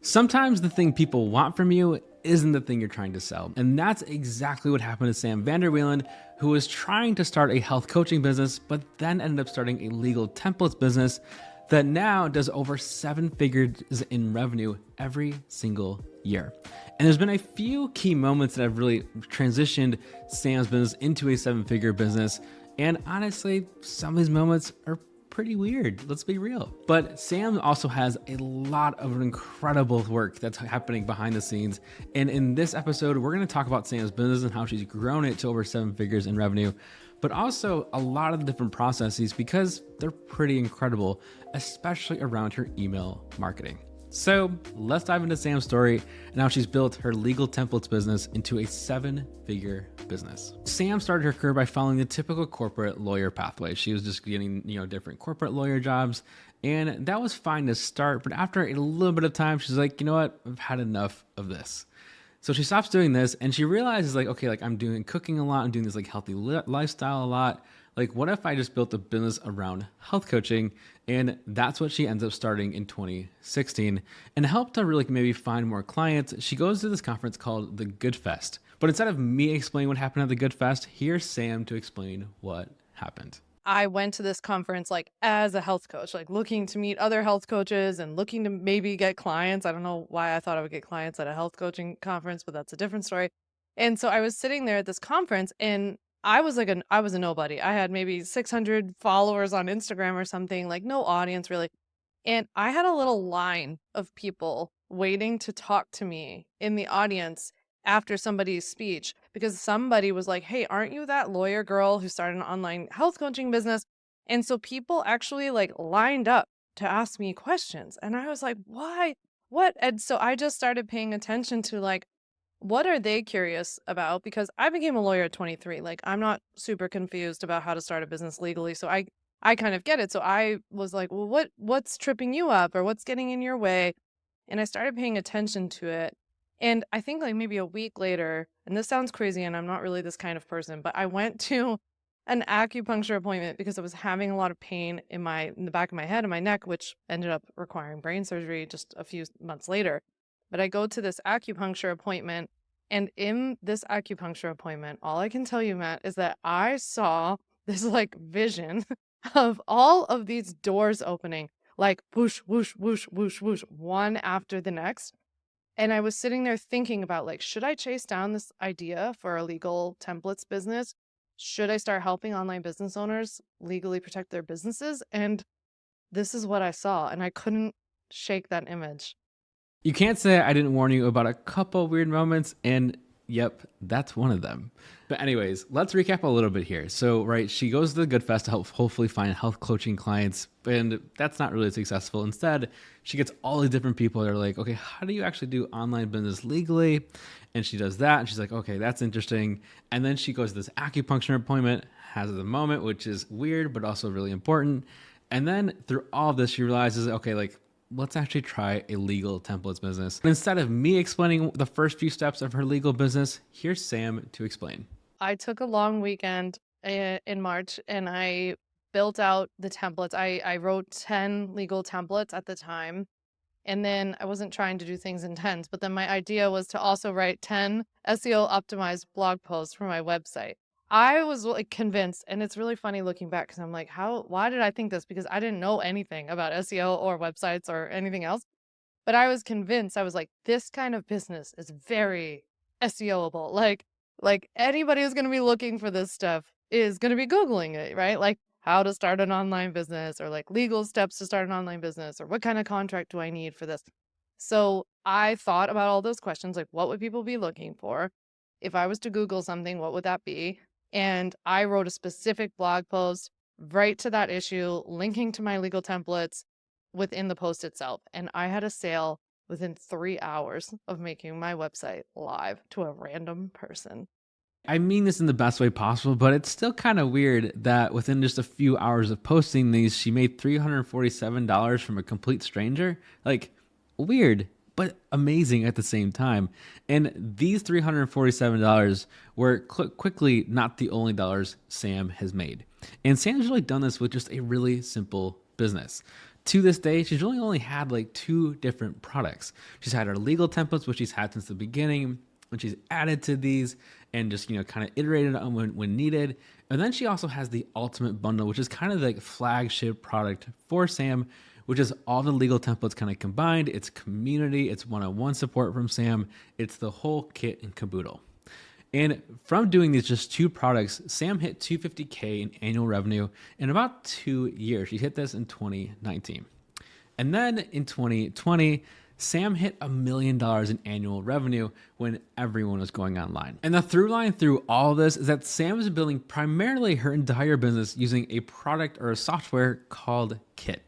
Sometimes the thing people want from you isn't the thing you're trying to sell. And that's exactly what happened to Sam Vander Wielen, who was trying to start a health coaching business, but then ended up starting a legal templates business that now does over 7 figures in revenue every single year. And there's been a few key moments that have really transitioned Sam's business into a 7-figure business. And honestly, some of these moments are pretty weird. Let's be real. But Sam also has a lot of incredible work that's happening behind the scenes. And in this episode, we're going to talk about Sam's business and how she's grown it to over 7 figures in revenue, but also a lot of the different processes because they're pretty incredible, especially around her email marketing. So let's dive into Sam's story and how she's built her legal templates business into a 7-figure business. Sam started her career by following the typical corporate lawyer pathway. She was just getting, different corporate lawyer jobs, and that was fine to start. But after a little bit of time, she's like, you know what? I've had enough of this. So she stops doing this and she realizes I'm doing cooking a lot. I'm doing this healthy lifestyle a lot. What if I just built a business around health coaching? And that's what she ends up starting in 2016. And to help to really maybe find more clients, she goes to this conference called the Good Fest. But instead of me explaining what happened at the Good Fest, here's Sam to explain what happened. I went to this conference as a health coach, looking to meet other health coaches and looking to maybe get clients. I don't know why I thought I would get clients at a health coaching conference, but that's a different story. And so I was sitting there at this conference and I was I was a nobody. I had maybe 600 followers on Instagram or something, no audience really. And I had a little line of people waiting to talk to me in the audience after somebody's speech because somebody was like, hey, aren't you that lawyer girl who started an online health coaching business? And so people actually lined up to ask me questions. And I was like, why? What? And so I just started paying attention to what are they curious about? Because I became a lawyer at 23. I'm not super confused about how to start a business legally. So I kind of get it. So I was like, well, what's tripping you up or what's getting in your way? And I started paying attention to it. And I think maybe a week later, and this sounds crazy and I'm not really this kind of person, but I went to an acupuncture appointment because I was having a lot of pain in the back of my head and my neck, which ended up requiring brain surgery just a few months later. But I go to this acupuncture appointment, and in this acupuncture appointment, all I can tell you, Matt, is that I saw this vision of all of these doors opening, whoosh, whoosh, whoosh, whoosh, whoosh, one after the next. And I was sitting there thinking about should I chase down this idea for a legal templates business? Should I start helping online business owners legally protect their businesses? And this is what I saw, and I couldn't shake that image. You can't say I didn't warn you about a couple weird moments, and yep, that's one of them. But anyways, let's recap a little bit here. So, right, she goes to the Good Fest to help hopefully find health coaching clients, and that's not really successful. Instead, she gets all these different people that are like, okay, how do you actually do online business legally? And she does that, and she's like, okay, that's interesting. And then she goes to this acupuncture appointment, has the moment, which is weird, but also really important. And then through all of this, she realizes, okay, let's actually try a legal templates business. Instead of me explaining the first few steps of her legal business, here's Sam to explain. I took a long weekend in March and I built out the templates. I wrote 10 legal templates at the time. And then I wasn't trying to do things in tens, but then my idea was to also write 10 SEO optimized blog posts for my website. I was convinced, and it's really funny looking back because I'm like, why did I think this? Because I didn't know anything about SEO or websites or anything else. But I was convinced, I was like, this kind of business is very SEOable. Like anybody who's going to be looking for this stuff is going to be Googling it, right? How to start an online business or legal steps to start an online business or what kind of contract do I need for this? So I thought about all those questions, what would people be looking for? If I was to Google something, what would that be? And I wrote a specific blog post right to that issue, linking to my legal templates within the post itself. And I had a sale within 3 hours of making my website live to a random person. I mean this in the best way possible, but it's still kind of weird that within just a few hours of posting these, she made $347 from a complete stranger. Weird, but amazing at the same time. And these $347 were quickly not the only dollars Sam has made. And Sam's really done this with just a really simple business. To this day, she's really only had like 2 different products. She's had her legal templates, which she's had since the beginning, and she's added to these and just, kind of iterated on when needed. And then she also has the Ultimate Bundle, which is kind of like flagship product for Sam, which is all the legal templates kind of combined. It's community, it's one-on-one support from Sam. It's the whole kit and caboodle. And from doing these just 2 products, Sam hit 250K in annual revenue in about 2 years. She hit this in 2019. And then in 2020, Sam hit $1 million in annual revenue when everyone was going online. And the through line through all of this is that Sam is building primarily her entire business using a product or a software called Kit.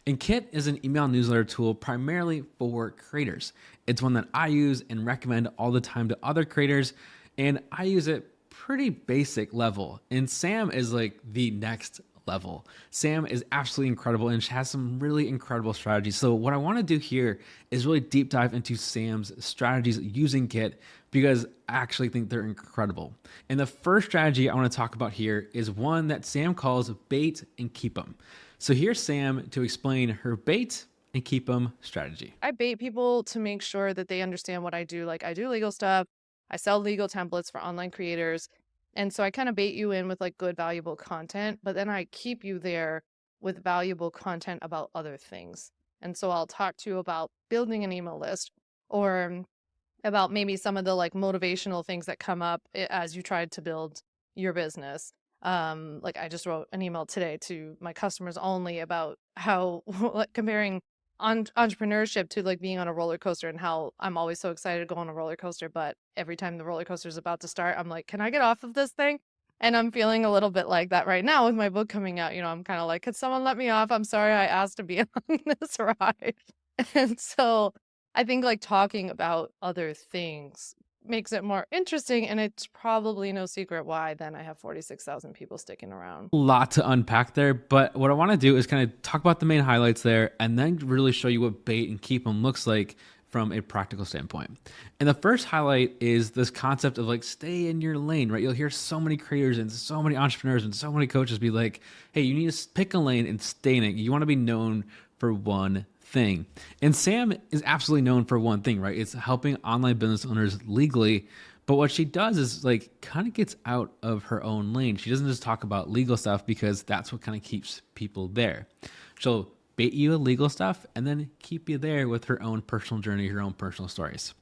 And Kit is an email newsletter tool primarily for creators. It's one that I use and recommend all the time to other creators, and I use it pretty basic level. And Sam is like the next level. Sam is absolutely incredible and she has some really incredible strategies. So what I want to do here is really deep dive into Sam's strategies using Kit because I actually think they're incredible. And the first strategy I want to talk about here is one that Sam calls bait and keep 'em. So here's Sam to explain her bait and keep 'em strategy. I bait people to make sure that they understand what I do. Like I do legal stuff. I sell legal templates for online creators. And so I kind of bait you in with like good, valuable content, but then I keep you there with valuable content about other things. And so I'll talk to you about building an email list or about maybe some of the like motivational things that come up as you tried to build your business. Like I just wrote an email today to my customers only about how like comparing entrepreneurship to like being on a roller coaster and how I'm always so excited to go on a roller coaster, but every time the roller coaster is about to start, I'm like, can I get off of this thing? And I'm feeling a little bit like that right now with my book coming out. I'm kind of like, could someone let me off? I'm sorry I asked to be on this ride. And so I think like talking about other things makes it more interesting, and it's probably no secret why then I have 46,000 people sticking around. A lot to unpack there, but what I want to do is kind of talk about the main highlights there and then really show you what bait and keep 'em looks like from a practical standpoint. And the first highlight is this concept of like stay in your lane, right? You'll hear so many creators and so many entrepreneurs and so many coaches be like, hey, you need to pick a lane and stay in it. You want to be known for one thing. And Sam is absolutely known for one thing, right? It's helping online business owners legally. But what she does is like kind of gets out of her own lane. She doesn't just talk about legal stuff because that's what kind of keeps people there. She'll bait you with legal stuff and then keep you there with her own personal journey, her own personal stories.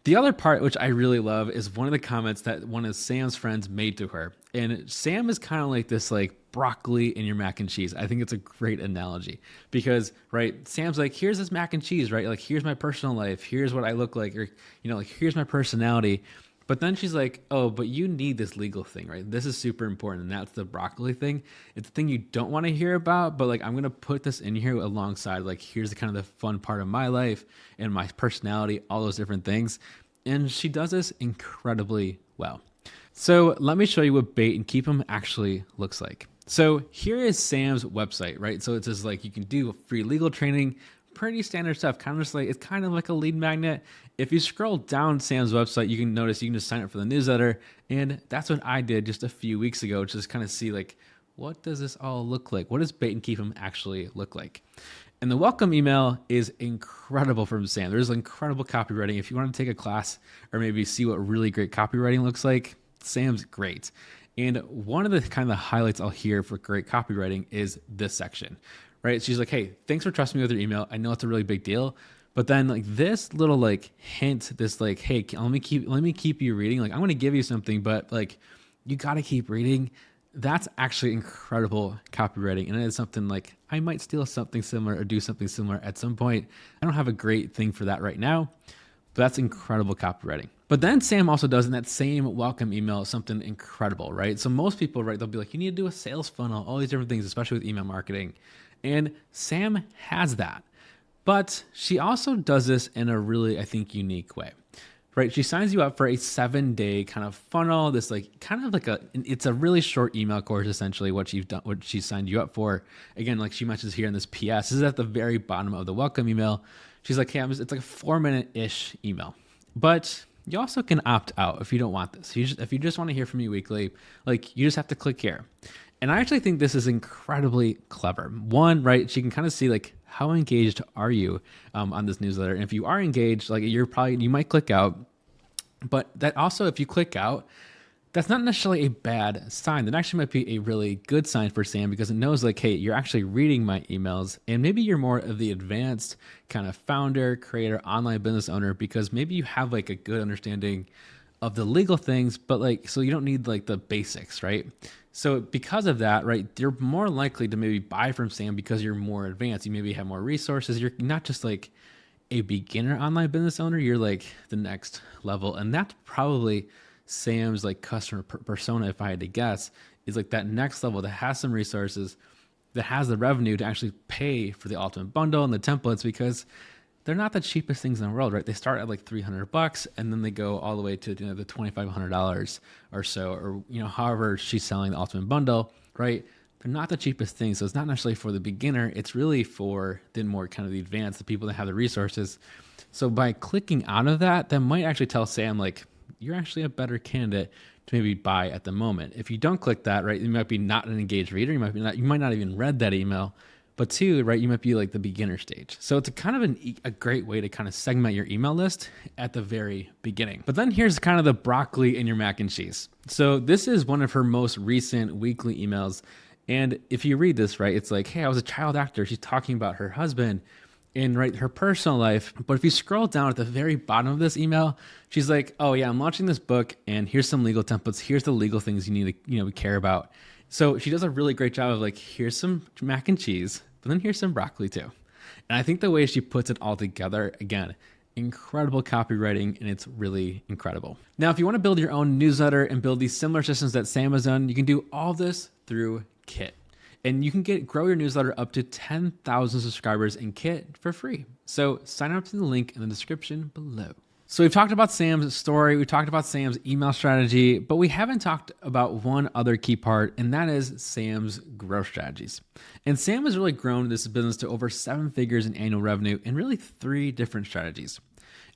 The other part, which I really love, is one of the comments that one of Sam's friends made to her. And Sam is kind of like this like broccoli in your mac and cheese. I think it's a great analogy because, right, Sam's like, here's this mac and cheese, right? Like, here's my personal life. Here's what I look like, or, like, here's my personality. But then she's like, oh, but you need this legal thing, right? This is super important. And that's the broccoli thing. It's the thing you don't want to hear about, but like, I'm going to put this in here alongside, like, here's the kind of the fun part of my life and my personality, all those different things. And she does this incredibly well. So let me show you what bait and keep 'em actually looks like. So here is Sam's website, right? So it's just like, you can do free legal training, pretty standard stuff, kind of just like, it's kind of like a lead magnet. If you scroll down Sam's website, you can notice you can just sign up for the newsletter. And that's what I did just a few weeks ago, just kind of see like, what does this all look like? What does bait and keep 'em actually look like? And the welcome email is incredible from Sam. There's incredible copywriting. If you want to take a class or maybe see what really great copywriting looks like, Sam's great. And one of the kind of the highlights I'll hear for great copywriting is this section, right? She's like, hey, thanks for trusting me with your email. I know it's a really big deal. But then like this little like hint, this like, hey, let me keep you reading. Like I'm going to give you something, but like you got to keep reading. That's actually incredible copywriting. And it is something like I might steal something similar or do something similar at some point. I don't have a great thing for that right now, but that's incredible copywriting. But then Sam also does in that same welcome email something incredible, right? So most people, right, they'll be like, you need to do a sales funnel, all these different things, especially with email marketing. And Sam has that. But she also does this in a really, I think, unique way. Right, she signs you up for a 7-day kind of funnel. This like kind of like it's a really short email course, essentially what she signed you up for. Again, like she mentions here in this PS, this is at the very bottom of the welcome email. She's like, hey, it's like a 4-minute-ish email, but you also can opt out if you don't want this. If you just want to hear from me weekly, like you just have to click here. And I actually think this is incredibly clever. One, right, she can kind of see like how engaged are you on this newsletter. And if you are engaged, like you might click out. But that also, if you click out, that's not necessarily a bad sign. That actually might be a really good sign for Sam because it knows like, hey, you're actually reading my emails and maybe you're more of the advanced kind of founder, creator, online business owner because maybe you have like a good understanding of the legal things, but like, so you don't need like the basics, right? So because of that, right, you're more likely to maybe buy from Sam because you're more advanced. You maybe have more resources. You're not just like a beginner online business owner, you're like the next level. And that's probably Sam's like customer persona, if I had to guess, is like that next level that has some resources, that has the revenue to actually pay for the ultimate bundle and the templates because they're not the cheapest things in the world, right? They start at like $300 and then they go all the way to the $2,500 or so, or however she's selling the ultimate bundle, right? They're not the cheapest things. So it's not necessarily for the beginner. It's really for the more kind of the advanced, the people that have the resources. So by clicking out of that, that might actually tell Sam like, you're actually a better candidate to maybe buy at the moment. If you don't click that, right, you might be not an engaged reader. You might not even read that email. But two, right, you might be like the beginner stage. So it's a kind of a great way to kind of segment your email list at the very beginning. But then here's kind of the broccoli in your mac and cheese. So this is one of her most recent weekly emails. And if you read this, right, it's like, hey, I was a child actor. She's talking about her husband in right her personal life. But if you scroll down at the very bottom of this email, she's like, oh yeah, I'm launching this book and here's some legal templates. Here's the legal things you need to care about. So she does a really great job of like, here's some mac and cheese, but then here's some broccoli too. And I think the way she puts it all together, again, incredible copywriting, and it's really incredible. Now, if you want to build your own newsletter and build these similar systems that Sam has done, you can do all this through Kit. And you can grow your newsletter up to 10,000 subscribers in Kit for free. So sign up to the link in the description below. So we've talked about Sam's story, we talked about Sam's email strategy, but we haven't talked about one other key part, and that is Sam's growth strategies. And Sam has really grown this business to over 7 figures in annual revenue in really 3 different strategies.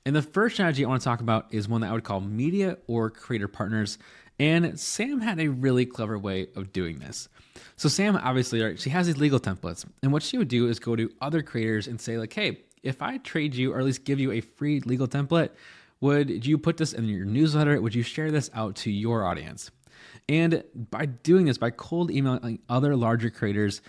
And the first strategy I want to talk about is one that I would call media or creator partners. And Sam had a really clever way of doing this. So Sam, obviously, right, she has these legal templates. And what she would do is go to other creators and say like, hey, if I trade you or at least give you a free legal template, would you put this in your newsletter? Would you share this out to your audience? And by doing this, by cold emailing other larger creators,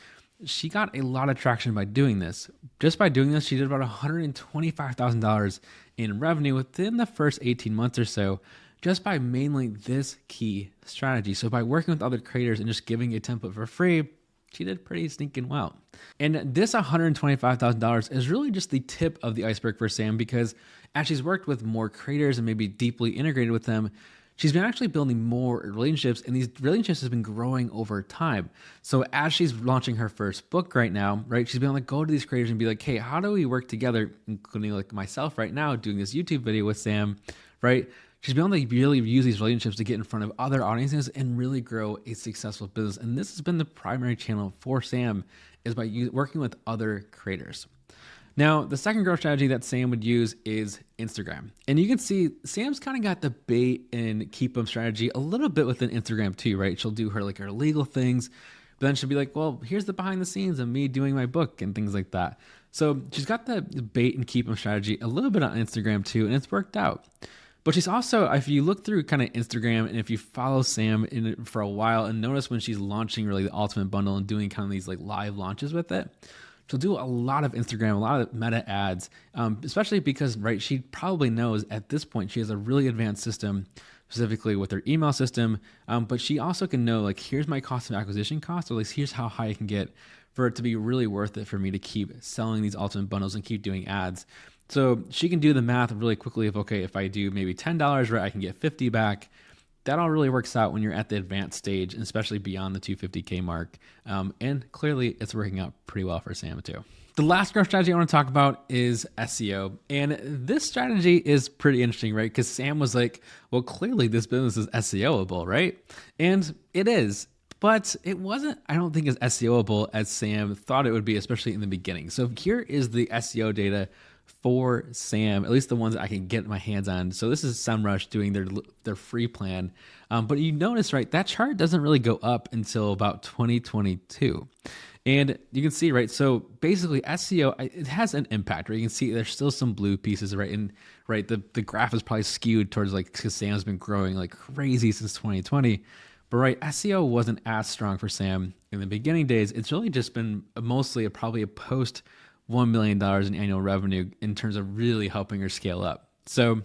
she got a lot of traction by doing this. Just by doing this, she did about $125,000 in revenue within the first 18 months or so, just by mainly this key strategy. So by working with other creators and just giving a template for free, she did pretty stinking well. And this $125,000 is really just the tip of the iceberg for Sam because as she's worked with more creators and maybe deeply integrated with them, she's been actually building more relationships, and these relationships have been growing over time. So as she's launching her first book right now, right, she's been able to go to these creators and be like, hey, how do we work together, including like myself right now doing this YouTube video with Sam, right? She's been able to really use these relationships to get in front of other audiences and really grow a successful business. And this has been the primary channel for Sam, is by working with other creators. Now, the second growth strategy that Sam would use is Instagram. And you can see Sam's kind of got the bait and keep them strategy a little bit within Instagram too, right? She'll do her legal things, but then she'll be like, well, here's the behind the scenes of me doing my book and things like that. So she's got the bait and keep them strategy a little bit on Instagram too, and it's worked out. But she's also, if you look through kind of Instagram and if you follow Sam in it for a while and notice when she's launching really the ultimate bundle and doing kind of these like live launches with it, she'll do a lot of Instagram, a lot of meta ads, especially because, right, she probably knows at this point she has a really advanced system, specifically with her email system, but she also can know like, here's my cost of acquisition cost, or at least here's how high I can get for it to be really worth it for me to keep selling these ultimate bundles and keep doing ads. So she can do the math really quickly of, okay, if I do maybe $10, right, I can get 50 back. That all really works out when you're at the advanced stage, and especially beyond the 250K mark. And clearly it's working out pretty well for Sam too. The last growth strategy I want to talk about is SEO. And this strategy is pretty interesting, right? Because Sam was like, well, clearly this business is SEOable, right? And it is. But it wasn't, I don't think, as SEOable as Sam thought it would be, especially in the beginning. So here is the SEO data for Sam, at least the ones that I can get my hands on. So this is SEMrush doing their free plan. But you notice, right, that chart doesn't really go up until about 2022. And you can see, right, so basically SEO, it has an impact, right? You can see there's still some blue pieces, right? And right, the graph is probably skewed towards like, because Sam's been growing like crazy since 2020. But right, SEO wasn't as strong for Sam in the beginning days. It's really just been mostly probably a post $1 million in annual revenue in terms of really helping her scale up. So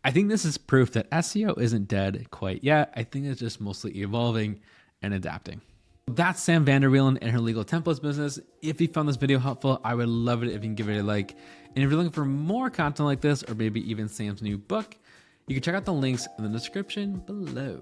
I think this is proof that SEO isn't dead quite yet. I think it's just mostly evolving and adapting. That's Sam Vander Wielen and her legal templates business. If you found this video helpful, I would love it if you can give it a like. And if you're looking for more content like this, or maybe even Sam's new book, you can check out the links in the description below.